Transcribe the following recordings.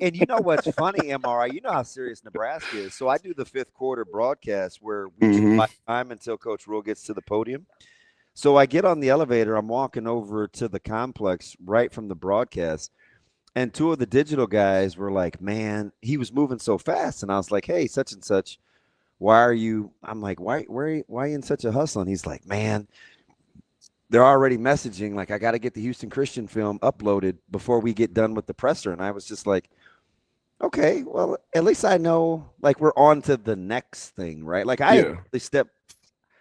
And you know what's funny, MRI? You know how serious Nebraska is. So I do the fifth quarter broadcast where we just Hmm. buy time until Coach Rhule gets to the podium. So I get on the elevator. I'm walking over to the complex right from the broadcast. And two of the digital guys were like, man, he was moving so fast. And I was like, hey, such and such, why are you? I'm like, why are you in such a hustle? And he's like, man, they're already messaging like I got to get the Houston Christian film uploaded before we get done with the presser. And I was just like, okay, well, at least I know like we're on to the next thing, right? Like Yeah,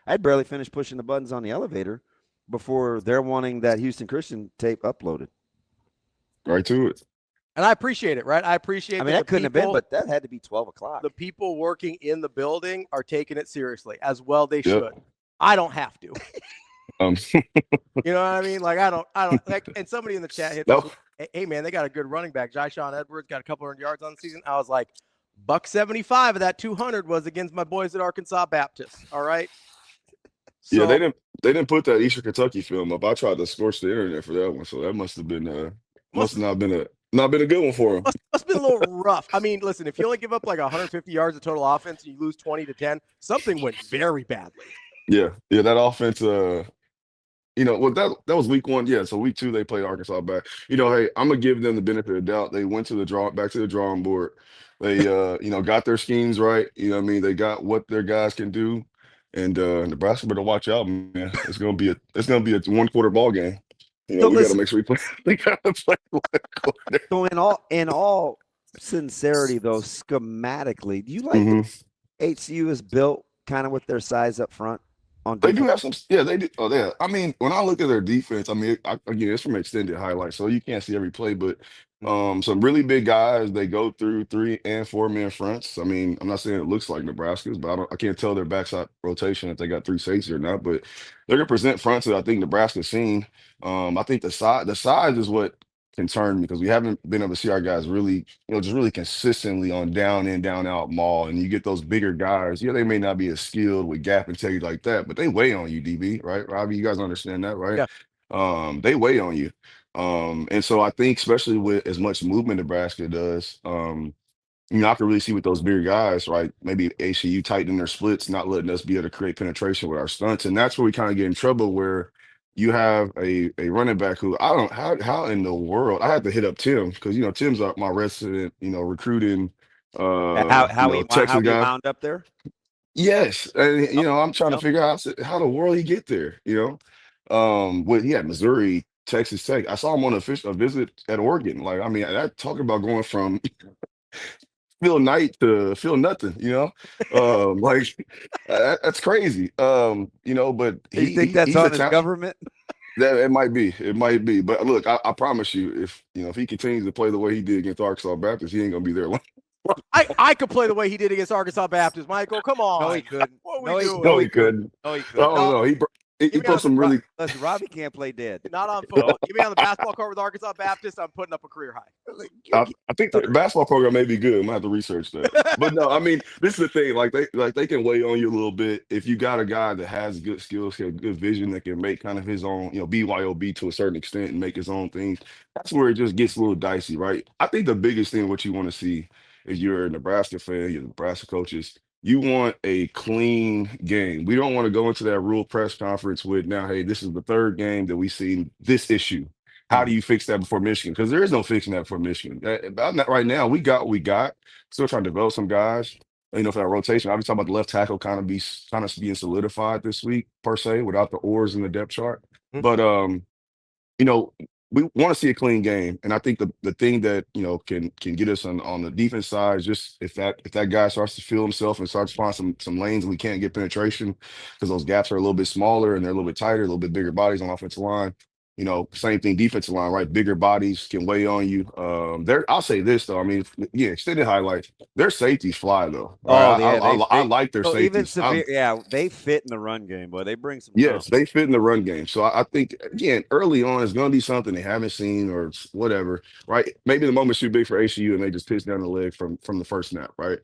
I'd barely finished pushing the buttons on the elevator before they're wanting that Houston Christian tape uploaded. right to it. And I appreciate it, right? I I appreciate mean, that that couldn't have been, but that had to be 12 o'clock. the people working in the building are taking it seriously, as well they Yep. should. I don't have to. Um, You know what I mean? Like I don't like. And somebody in the chat hit this. no, Hey man, they got a good running back. Jyshawn Edwards got a couple hundred yards on the season. I was like, buck 75 of that 200 was against my boys at Arkansas Baptist. All right. yeah, So they didn't put that Eastern Kentucky film up. I tried to scorch the internet for that one, so that must must have not been a good one for him. must have been a little rough. I mean, listen, if you only give up like 150 yards of total offense and you lose 20-10, something went very badly. Yeah, yeah, that offense. Well, that was week one. Yeah, so week two they played Arkansas back. Hey, I'm gonna give them the benefit of the doubt. They went to the back to the drawing board. They, got their schemes right. You know what I mean? They got what their guys can do, and Nebraska better watch out, man. It's gonna be a 1 quarter ball game. So We got to listen, make sure we play. We got to play 1 quarter. so in all sincerity, though, schematically, do you like the Hmm. HCU is built kind of with their size up front on They do defense? have some, yeah, they do. Oh, yeah. I mean, when I look at their defense, I mean, again, it's from extended highlights, so you can't see every play, but some really big guys, they go through 3 and 4 man fronts. I mean, I'm not saying it looks like Nebraska's, but I can't tell their backside rotation if they got three safeties or not, but they're gonna present fronts that I think Nebraska's seen. I think the size is what concerned me because we haven't been able to see our guys really, just really consistently on down in, down out maul. And you get those bigger guys, yeah, they may not be as skilled with gap integrity like that, but they weigh on you, DB, right? Ravi, you guys understand that, right? Yeah. They weigh on you. And so I think, especially with as much movement Nebraska does, I can really see with those bigger guys, right? Maybe ACU tightening their splits, not letting us be able to create penetration with our stunts. And that's where we kind of get in trouble where you have a running back who I don't how in the world I had to hit up Tim because Tim's my resident, recruiting How Texas he guy. wound up there? Yes. And Yep, I'm trying to yep. figure out how the world he get there. He had Missouri, Texas Tech. I saw him on a visit at Oregon. Like, I mean, that talking about going from Phil Knight to feel nothing. Like that's crazy. But You think that's he's a on his talent. government? That it might be. But look, I promise you, if he continues to play the way he did against Arkansas Baptist, he ain't gonna be there long. I could play the way he did against Arkansas Baptist. Michael, come No, he on. couldn't. What are we No, he doing? no, No, he he couldn't. couldn't. No, he I couldn't. don't No, know. He give me put on some really. Listen, Robbie can't play dead. not on football. Give me on the basketball court with Arkansas Baptist. I'm putting up a career high. I think the basketball program may be good. I'm gonna have to research that. But no, I mean, this is the thing. Like they can weigh on you a little bit if you got a guy that has good skills, has good vision, that can make kind of his own, BYOB to a certain extent and make his own things. That's where it just gets a little dicey, right? I think the biggest thing what you want to see if you're a Nebraska fan, you're Nebraska coaches, you want a clean game. We don't want to go into that Rhule press conference with now, hey, this is the third game that we've seen this issue. How do Mhm. you fix that before Michigan? Because there is no fixing that before Michigan. About that right now, we got what we got. Still trying to develop some guys. For that rotation. I've been talking about the left tackle kind of being solidified this week per se, without the oars in the depth chart. But you know, we want to see a clean game, and I think the thing that can get us on the defense side is just if that guy starts to feel himself and starts to find some lanes and we can't get penetration because those gaps are a little bit smaller and they're a little bit tighter, a little bit bigger bodies on offensive line. Same thing defensive line, right? Bigger bodies can weigh on you. I'll say this though. I mean, yeah, extended highlights. Their safeties fly though. Right? Oh yeah, I like their so even safeties. severe. Yeah, they fit in the run game, boy. They bring some Yes, comfort. they fit in the run game. So I think again, early on, it's going to be something they haven't seen or whatever, right? Maybe the moment's too big for ACU and they just pitch down the leg from the first snap, right?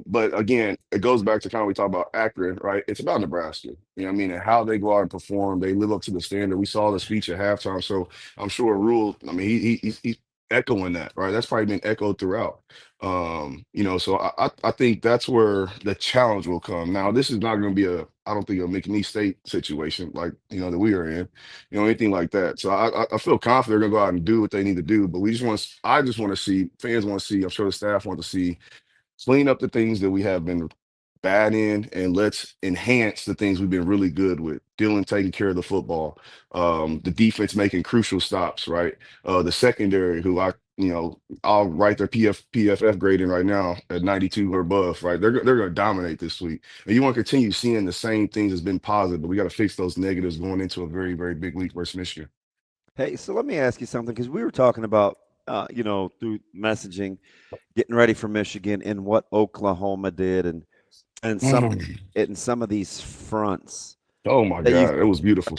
But again, it goes back to kind of we talk about Akron, right? It's about Nebraska, you know what I mean, and how they go out and perform. They live up to the standard. We saw the speech at halftime, so I'm sure Rule. I mean, echoing that, right? That's probably been echoed throughout. So I think that's where the challenge will come. Now, this is not going to be I don't think a McNeese State situation like that we are in, anything like that. So I feel confident they're going to go out and do what they need to do. But I just want to see, fans want to see, I'm sure the staff want to see, clean up the things that we have been bad in, and let's enhance the things we've been really good with. Dylan taking care of the football, the defense making crucial stops, right? The secondary, who I'll write their PFF grading right now at 92 or above, right? They're going to dominate this week, and you want to continue seeing the same things that's been positive, but we got to fix those negatives going into a very, very big week versus Michigan. Hey, so let me ask you something, because we were talking about, through messaging, getting ready for Michigan and what Oklahoma did, and some of these fronts Oh my that you. God, it was beautiful.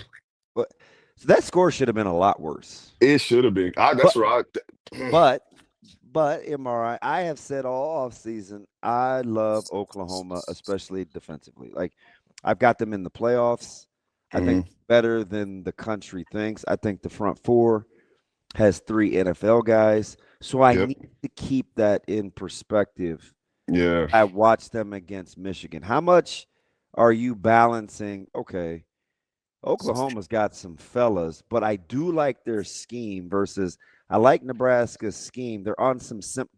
But so that score should have been a lot worse. It should have been. That's right. But MRI, I have said all offseason, I love Oklahoma, especially defensively. Like, I've got them in the playoffs. I think better than the country thinks. I think the front four has 3 NFL guys. So I need to keep that in perspective. Yeah. I watched them against Michigan. How much are you balancing? Okay, Oklahoma's got some fellas, but I do like their scheme versus I like Nebraska's scheme. They're on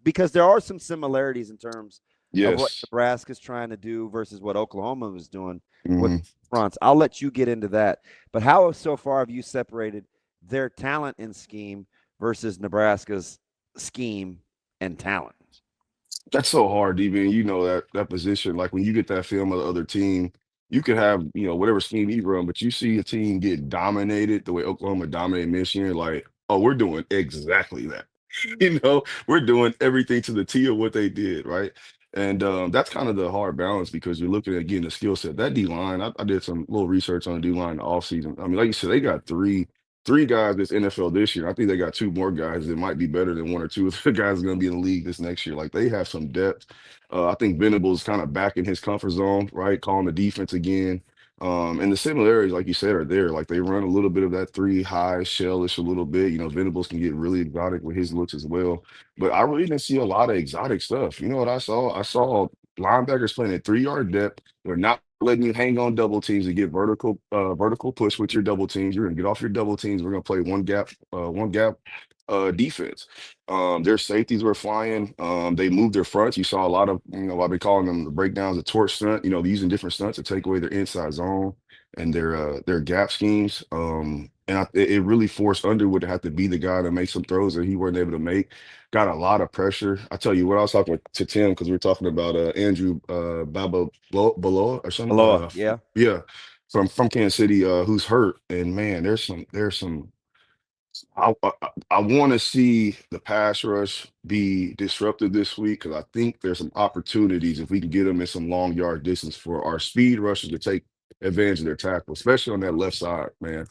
because there are some similarities in terms of what Yes. Nebraska's trying to do versus what Oklahoma was doing with Mhm. fronts. I'll let you get into that. But how so far have you separated their talent and scheme versus Nebraska's scheme and talent? That's so hard, even that position. Like when you get that film of the other team, you could have whatever scheme you run, but you see a team get dominated the way Oklahoma dominated Michigan. Like, oh, we're doing exactly that. We're doing everything to the T of what they did, right? And that's kind of the hard balance, because you're looking at getting the skill set. That D line, I did some little research on the D line in the offseason. I mean, like you said, they got three guys this NFL this year. I think they got 2 more guys that might be better than 1 or 2 of the guys going to be in the league this next year. Like, they have some depth. I think Venables kind of back in his comfort zone, right? Calling the defense again. And the similarities, like you said, are there. Like, they run a little bit of that 3 high shellish a little bit. Venables can get really exotic with his looks as well. But I really didn't see a lot of exotic stuff. You know what I saw? I saw linebackers playing at 3-yard depth. They're not letting you hang on double teams and get vertical push with your double teams. You're gonna get off your double teams. We're gonna play one gap defense. Their safeties were flying. They moved their fronts. You saw a lot of, I've been calling them the breakdowns, the torch stunt. They're using different stunts to take away their inside zone and their gap schemes. It really forced Underwood to have to be the guy to make some throws that he wasn't able to make. Got a lot of pressure. I tell you what, I was talking to Tim, because we were talking about Andrew Baba Baloa or something. Aloha, yeah. Yeah, from Kansas City, who's hurt. And man, there's some. I want to see the pass rush be disrupted this week, because I think there's some opportunities if we can get them in some long yard distance for our speed rushers to take advantage of their tackle, especially on that left side, man.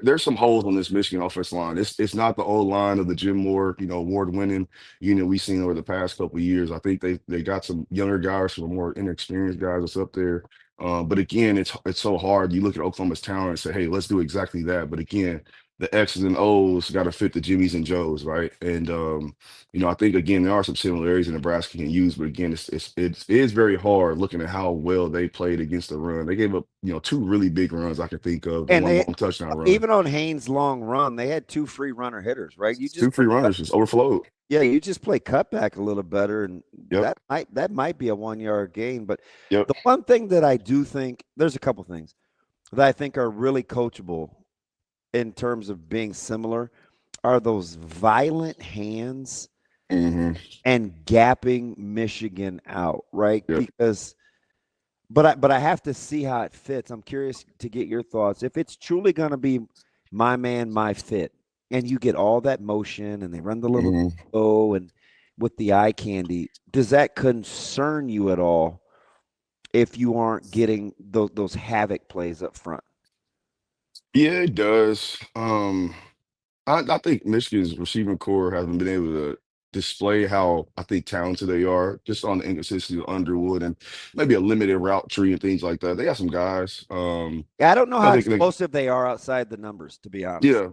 There's some holes on this Michigan offensive line. It's not the old line of the Jim Moore, award winning unit we've seen over the past couple of years. I think they got some younger guys, some more inexperienced guys that's up there. But again, it's so hard. You look at Oklahoma's talent and say, hey, let's do exactly that. But again, the X's and O's got to fit the Jimmies and Joes, right? And I think again there are some similarities that Nebraska can use, but again, it is very hard looking at how well they played against the run. They gave up 2 really big runs I can think of, and one long touchdown run. Even on Haynes' long run, they had 2 free runner hitters, right? You just 2 free runners just overflowed. Yeah, you just play cutback a little better, and Yep. that might be a 1-yard gain. But Yep. the one thing that I do think, there's a couple things that I think are really coachable in terms of being similar, are those violent hands Mm-hmm. and gapping Michigan out, right? Yep. Because but I have to see how it fits. I'm curious to get your thoughts. If it's truly going to be my man, my fit, and you get all that motion and they run the little bow and with the eye candy, does that concern you at all if you aren't getting those havoc plays up front? Yeah, it does. I think Michigan's receiving core hasn't been able to display how I think talented they are, just on the inconsistency of Underwood and maybe a limited route tree and things like that. They got some guys. Yeah, I don't know how I think explosive they are outside the numbers, to be honest. yeah.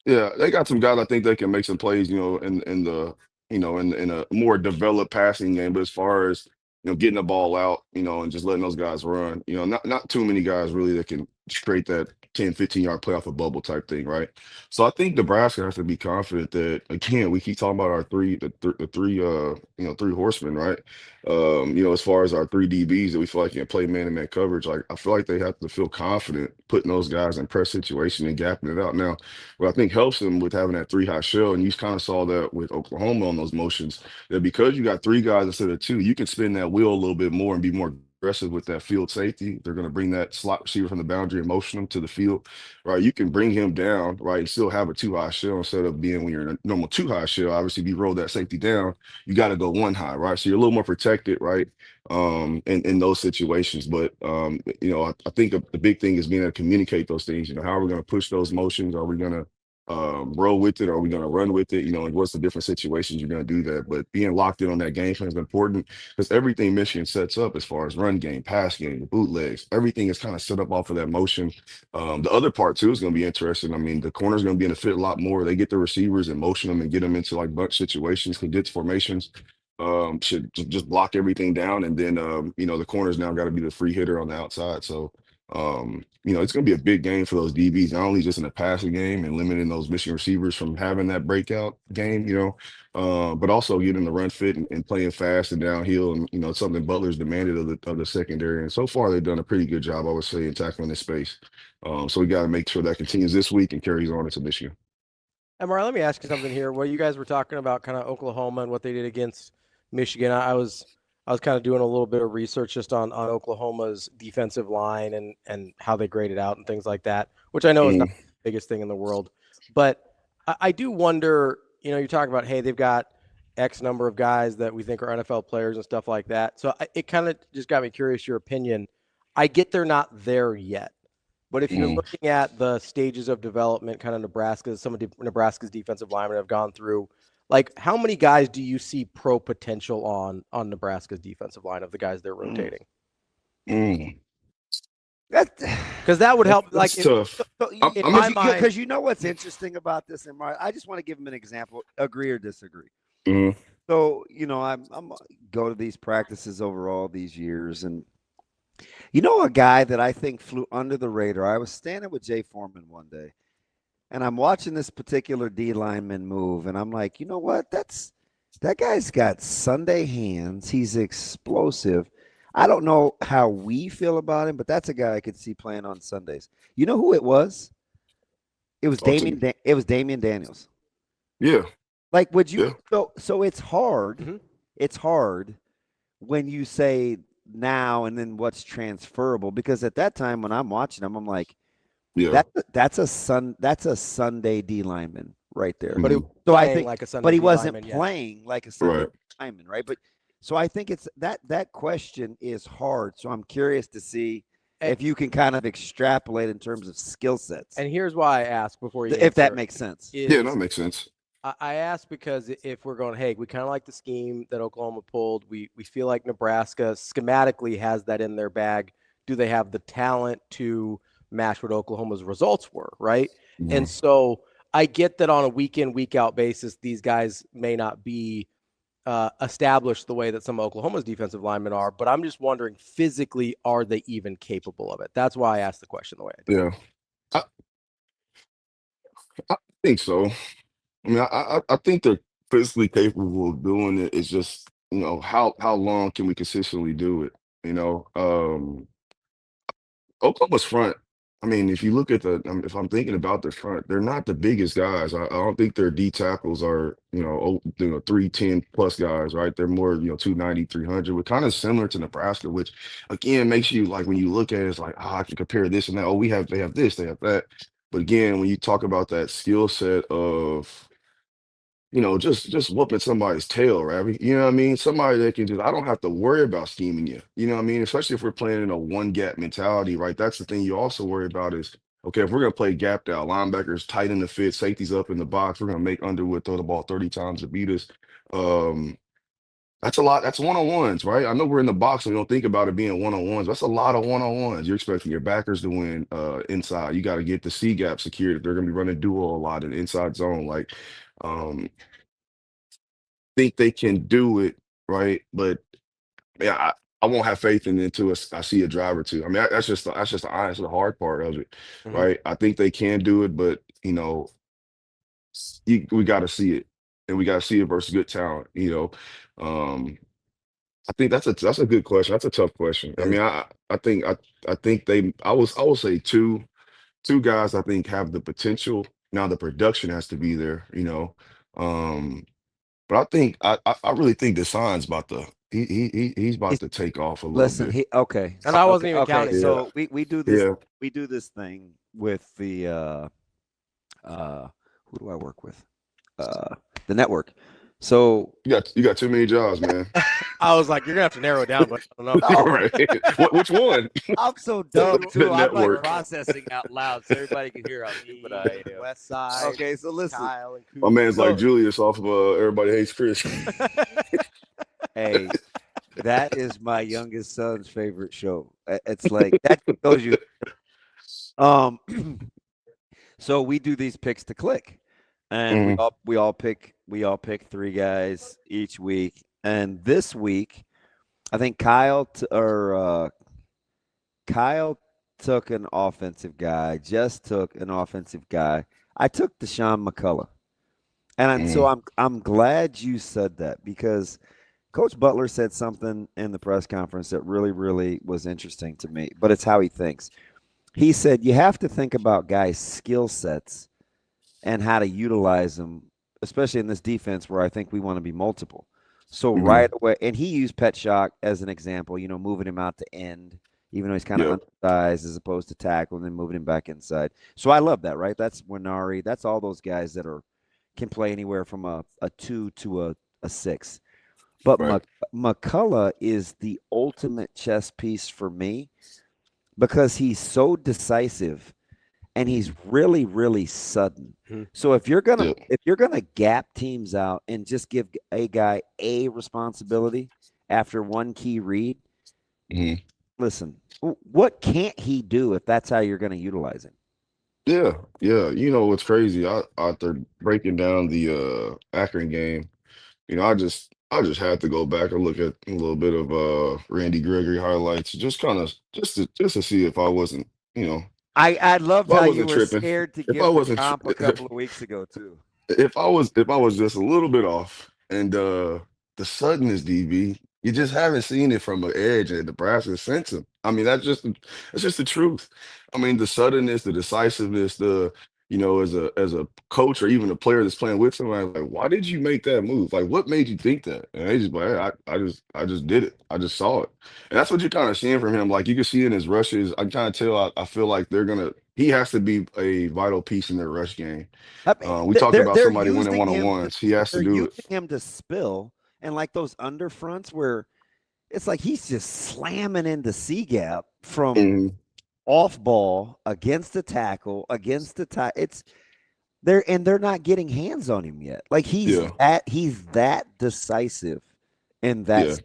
Yeah, they got some guys I think they can make some plays, in the in a more developed passing game. But as far as getting the ball out, and just letting those guys run, not too many guys really that can create that 10, 15 yard play off a bubble type thing, right? So I think Nebraska has to be confident that again, we keep talking about our the three three horsemen, right? As far as our three DBs that we feel like can play man-to-man coverage, like I feel like they have to feel confident putting those guys in press situation and gapping it out. Now, what I think helps them with having that three high shell, and you kind of saw that with Oklahoma on those motions, that because you got three guys instead of two, you can spin that wheel a little bit more and be more aggressive with that field safety. They're going to bring that slot receiver from the boundary and motion him to the field, right? You can bring him down, right, and still have a two high shell instead of being when you're in a normal two high shell. Obviously, if you roll that safety down, you got to go one high, right? So you're a little more protected, right? In those situations. But I think the big thing is being able to communicate those things. How are we going to push those motions? Are we going to roll with it? Are we going to run with it? And what's the different situations you're going to do that? But being locked in on that game plan is important because everything Michigan sets up as far as run game, pass game, the bootlegs, everything is kind of set up off of that motion. The other part too is going to be interesting. I mean, the corner's going to be in the fit a lot more. They get the receivers and motion them and get them into like bunch situations, condensed formations. Should just block everything down, and then the corners now got to be the free hitter on the outside. So it's going to be a big game for those DBs, not only just in the passing game and limiting those Michigan receivers from having that breakout game, but also getting the run fit and playing fast and downhill. And, it's something Butler's demanded of the secondary. And so far, they've done a pretty good job, I would say, in tackling this space. So we got to make sure that continues this week and carries on into Michigan. MR, let me ask you something here. Well, you guys were talking about kind of Oklahoma and what they did against Michigan. I was kind of doing a little bit of research just on Oklahoma's defensive line and how they graded out and things like that, which I know is not the biggest thing in the world. But I do wonder, you talk about, hey, they've got X number of guys that we think are NFL players and stuff like that. So it kind of just got me curious, your opinion. I get they're not there yet. But if you're looking at the stages of development, kind of some of Nebraska's defensive linemen have gone through, like how many guys do you see pro potential on Nebraska's defensive line of the guys they're rotating? Because that would help. That's like tough. in my mind, because you know what's interesting about this, and I just want to give him an example. Agree or disagree? So I'm go to these practices over all these years, and a guy that I think flew under the radar. I was standing with Jay Foreman one day, and I'm watching this particular D lineman move, and I'm like, you know what? That guy's got Sunday hands. He's explosive. I don't know how we feel about him, but that's a guy I could see playing on Sundays. You know who it was? It was Damien. It was Damian Daniels. Yeah. Like, would you? Yeah. So it's hard. Mm-hmm. It's hard when you say now and then what's transferable, because at that time when I'm watching him, I'm like, yeah, that's a Sunday D lineman right there. But I think like a Sunday but he D wasn't lineman playing like a Sunday lineman, right? But so I think it's that question is hard. So I'm curious to see if you can kind of extrapolate in terms of skill sets. And here's why I ask before you if that makes sense. Yeah, that makes sense. I ask because if we're going, hey, we kind of like the scheme that Oklahoma pulled. We feel like Nebraska schematically has that in their bag. Do they have the talent to match what Oklahoma's results were, right? Mm-hmm. And so I get that on a week in, week out basis, these guys may not be established the way that some of Oklahoma's defensive linemen are, but I'm just wondering, physically, are they even capable of it? That's why I asked the question the way I did. Yeah, I think so. I mean, I think they're physically capable of doing it. It's just, how long can we consistently do it? Oklahoma's front. I mean, if you look at if I'm thinking about the front, they're not the biggest guys. I don't think their D tackles are, 310 plus guys, right? They're more, 290, 300. We're kind of similar to Nebraska, which again makes you like when you look at it, it's like, I can compare this and that. Oh, they have this, they have that. But again, when you talk about that skill set of just whooping somebody's tail, Ravi. You know what I mean? Somebody that can I don't have to worry about scheming you. You know what I mean? Especially if we're playing in a one gap mentality, right? That's the thing you also worry about is, okay, if we're going to play gapped out, linebackers tight in the fit, safeties up in the box, we're going to make Underwood throw the ball 30 times to beat us. That's a lot. That's one-on-ones, right? I know we're in the box and we don't think about it being one-on-ones. That's a lot of one-on-ones. You're expecting your backers to win inside. You got to get the C gap secured if they're going to be running duo a lot in the inside zone. Like, um, think they can do it, right? But yeah, I won't have faith in it until I see a drive or two. I mean, that's just the hard part of it, Hmm. right? I think they can do it, but we got to see it, and we got to see it versus good talent. Um, I think that's a good question. That's a tough question. I Is- mean, I think I will say two guys I think have the potential. Now the production has to be there, Um, but I really think Desagn's about to he's about he's- to take off a little Listen, bit. okay, And I okay, wasn't even okay. counting him. Yeah, So we do this yeah. thing with the who do I work with? Uh, the network. So You got too many jobs, man. I was like, you're gonna have to narrow it down, but I don't know. no, Right. Which one? I'm so dumb The too. I'm like network. processing out loud so everybody can hear how stupid I am. West Side, Okay, so listen. Kyle, and My Coop. man's like So Julius off of Everybody Hates Chris. hey, that is my youngest son's favorite show. It's like that shows you. Um, so we do these picks to click, and we Mhm. all we all pick three guys each week. And this week, I think Kyle took an offensive guy. Jess took an offensive guy. I took Deshaun McCullough, and so Mhm. I'm glad you said that because Coach Butler said something in the press conference that really was interesting to me. But it's how he thinks. He said you have to think about guys' skill sets and how to utilize them, especially in this defense where I think we want to be multiple. So right Mhm. away, and he used Pet Shock as an example, moving him out to end, even though he's kind of Yep. undersized as opposed to tackle, and then moving him back inside. So I love that, right? That's Winari. That's all those guys that can play anywhere from a 2 to a 6. But Right. McCullough is the ultimate chess piece for me because he's so decisive and he's really sudden. Mhm. So if you're gonna Yep. if you're gonna gap teams out and just give a guy a responsibility after one key read, Mhm. listen, what can't he do if that's how you're going to utilize him? Yeah. Yeah. You know what's crazy? After breaking down the Akron game, I just had to go back and look at a little bit of Randy Gregory highlights, just kind of just to see if I wasn't, I loved if I how you wasn't were tripping, scared to if I give the wasn't comp a couple of weeks ago too. if I was just a little bit off, and the suddenness, DB, you just haven't seen it from an edge at Nebraska since him. I mean, that's just the truth. I mean, the suddenness, the decisiveness, as a coach or even a player that's playing with somebody, like, why did you make that move? Like, what made you think that? And they just like, "Hey, I just did it. I just saw it." And that's what you're kind of seeing from him. Like you can see in his rushes. I kind of tell. I feel like he has to be a vital piece in their rush game. I mean, We talked about they're somebody winning using him to one-on-ones. He has to they're do it. using him to spill and like those under fronts where it's like he's just slamming into C gap from Mhm. off ball against the tackle against the tie. They're not getting hands on him yet. Like Yeah, he's that decisive in that. yeah,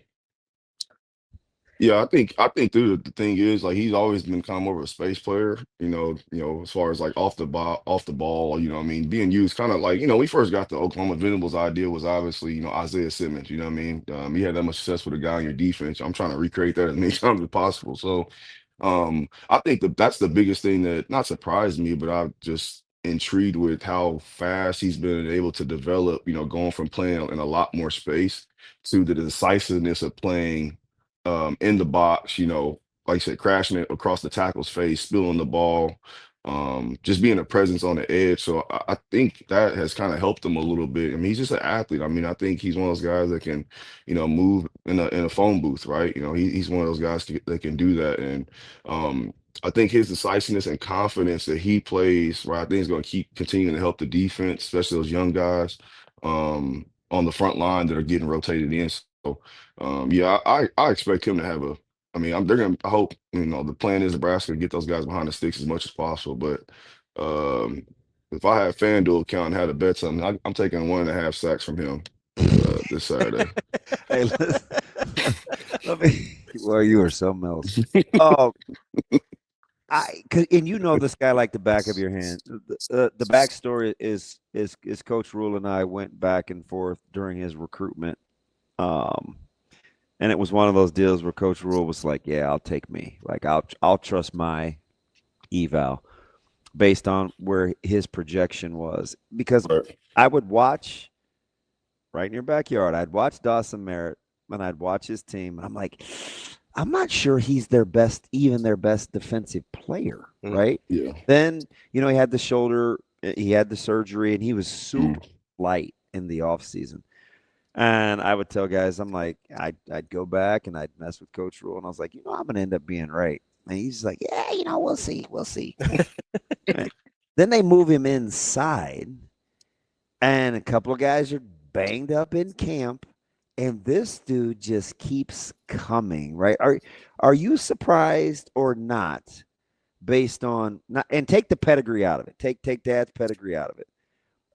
yeah. I think too the thing is like he's always been kind of more of a space player. As far as like off the ball. What I mean, being used kind of like we first got the Oklahoma Venerables idea was obviously Isaiah Simmons. You know what I mean? You had that much success with a guy on your defense. I'm trying to recreate that as many times as possible. So I think that's the biggest thing that not surprised me, but I'm just intrigued with how fast he's been able to develop, going from playing in a lot more space to the decisiveness of playing in the box, like I said, crashing it across the tackle's face, spilling the ball, just being a presence on the edge. So I think that has kind of helped him a little bit. I mean, he's just an athlete. I mean, I think he's one of those guys that can, move in a phone booth, right? He's one of those guys that can do that. And I think his decisiveness and confidence that he plays, right, I think is going to keep continuing to help the defense, especially those young guys on the front line that are getting rotated in. So, yeah, I expect him to have a. I mean, they're gonna. I hope the plan is Nebraska to get those guys behind the sticks as much as possible. But um, if I had FanDuel account and had to bet something, I'm taking 1.5 sacks from him this Saturday. Hey, listen, let me. Well, you are something else. Oh, and you know this guy like the back of your hand. The backstory is Coach Rhule and I went back and forth during his recruitment. Um, and it was one of those deals where Coach Rhule was like, "Yeah, I'll take me. Like, I'll trust my eval based on where his projection was because Right. I would watch right in your backyard. I'd watch Dawson Merritt and I'd watch his team, and I'm like, I'm not sure he's even their best defensive player, right? Yeah. Then, he had he had the surgery, and he was Mm. super light in the off season. And I would tell guys, I'm like, I'd go back and I'd mess with Coach Rhule, and I was like, I'm gonna end up being right. And he's like, yeah, we'll see. Right. Then they move him inside, and a couple of guys are banged up in camp, and this dude just keeps coming, right? Are you surprised or not based on not and take the pedigree out of it. Take dad's pedigree out of it.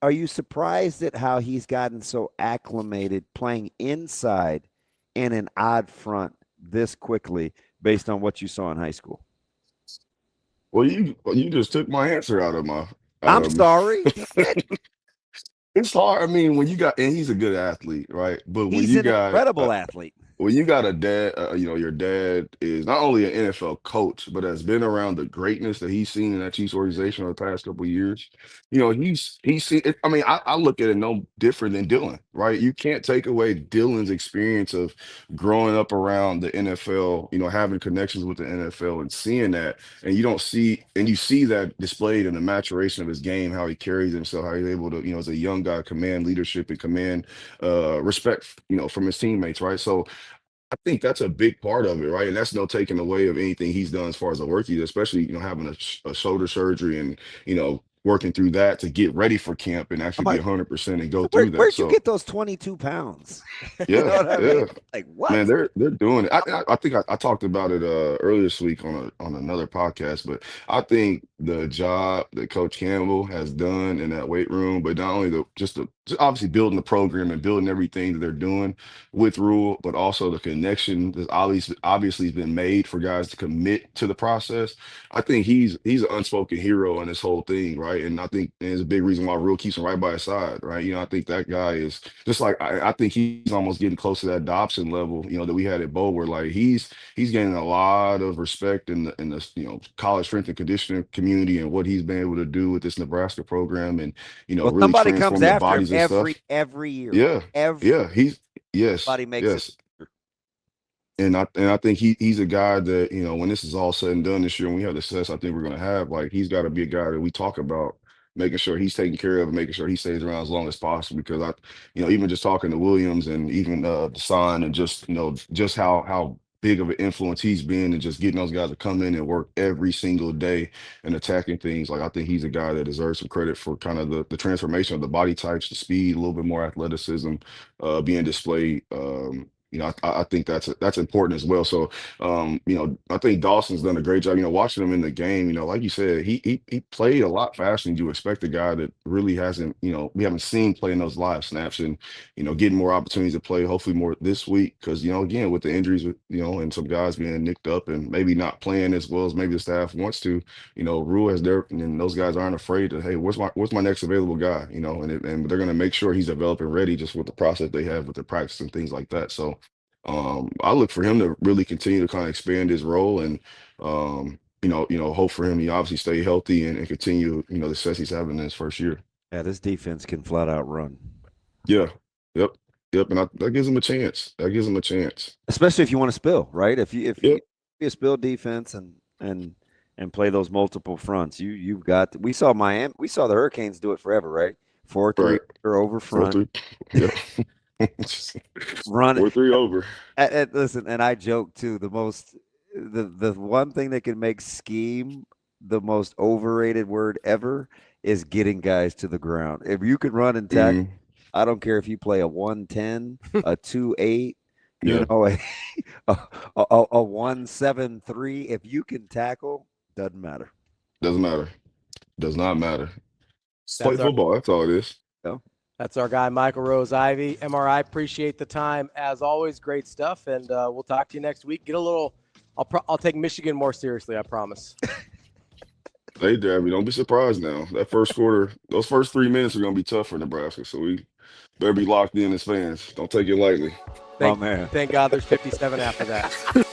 Are you surprised at how he's gotten so acclimated playing inside in an odd front this quickly based on what you saw in high school? Well, you just took my answer out I'm of me. sorry. He did. It's hard. I mean, and he's a good athlete, right? But He's an incredible athlete. when you got a dad, your dad is not only an NFL coach, but has been around the greatness that he's seen in that Chiefs organization over the past couple of years. He's seen. I mean, I look at it no different than Dylan, right? You can't take away Dylan's experience of growing up around the NFL, having connections with the NFL and seeing that, and you see that displayed in the maturation of his game, how he carries himself, how he's able to, as a young guy, command leadership and command respect, from his teammates, right? So I think that's a big part of it, right? And that's no taking away of anything he's done as far as the work he did, especially, having a shoulder surgery and, working through that to get ready for camp and I'm actually be like, 100% and go through that. where'd you So, get those 22 pounds? You know yeah, what I mean? yeah. Like, Man, what? they're doing it. I think I talked about it earlier this week on another podcast, but I think the job that Coach Campbell has done in that weight room, but not only just obviously building the program and building everything that they're doing with Rule, but also the connection that obviously has been made for guys to commit to the process. I think he's an unspoken hero in this whole thing, right? And I think there's a big reason why Rule keeps him right by his side, right? I think that guy is just like I think he's almost getting close to that Dobson level, that we had at Bow, where like he's gaining a lot of respect in the college strength and conditioning community and what he's been able to do with this Nebraska program and Well, really somebody comes transform their after him bodies and stuff. every year. Yeah, yeah, yes, Everybody makes it. yes. And I think he's a guy that, when this is all said and done this year and we have the success I think we're gonna have, like he's gotta be a guy that we talk about making sure he's taken care of and making sure he stays around as long as possible because even just talking to Williams and even Desan and just just how big of an influence he's been and just getting those guys to come in and work every single day and attacking things. Like I think he's a guy that deserves some credit for kind of the transformation of the body types, the speed, a little bit more athleticism being displayed. I think that's important as well. So, I think Dawson's done a great job. Watching him in the game. Like you said, he played a lot faster than you expect. A guy that really hasn't, we haven't seen playing those live snaps and, getting more opportunities to play. Hopefully more this week because again with the injuries, and some guys being nicked up and maybe not playing as well as maybe the staff wants to. Rule has their and those guys aren't afraid to hey, where's my next available guy? And they're gonna make sure he's developing ready just with the process they have with the practice and things like that. So. I look for him to really continue to kind of expand his role and hope for him to obviously stay healthy and continue, the success he's having in his first year. Yeah, this defense can flat out run, Yeah. Yep. Yep. And that gives him a chance. That gives him a chance. especially if you want to spill, right? If you Yep. be a spill defense and play those multiple fronts, you've got. We saw Miami. We saw the Hurricanes do it forever, right? 4-3 Right. or over Four front, three. Yep. run. 4-3 over. Listen, and I joke too. The one thing that can make scheme the most overrated word ever is getting guys to the ground. If you can run and tackle, Mm, I don't care if you play a 110, a 2-8, yeah. a 1-7-3. If you can tackle, doesn't matter. Doesn't matter. Does not matter. Play That's our football. That's all it is. You know? That's our guy, Michael Rose-Ivey. MRI, appreciate the time. As always, great stuff. And we'll talk to you next week. Get a little – I'll take Michigan more seriously, I promise. Hey, Dabby, don't be surprised now. That first quarter, those first 3 minutes are going to be tough for Nebraska. So we better be locked in as fans. Don't take it lightly. Oh, man. Thank God there's 57 after that.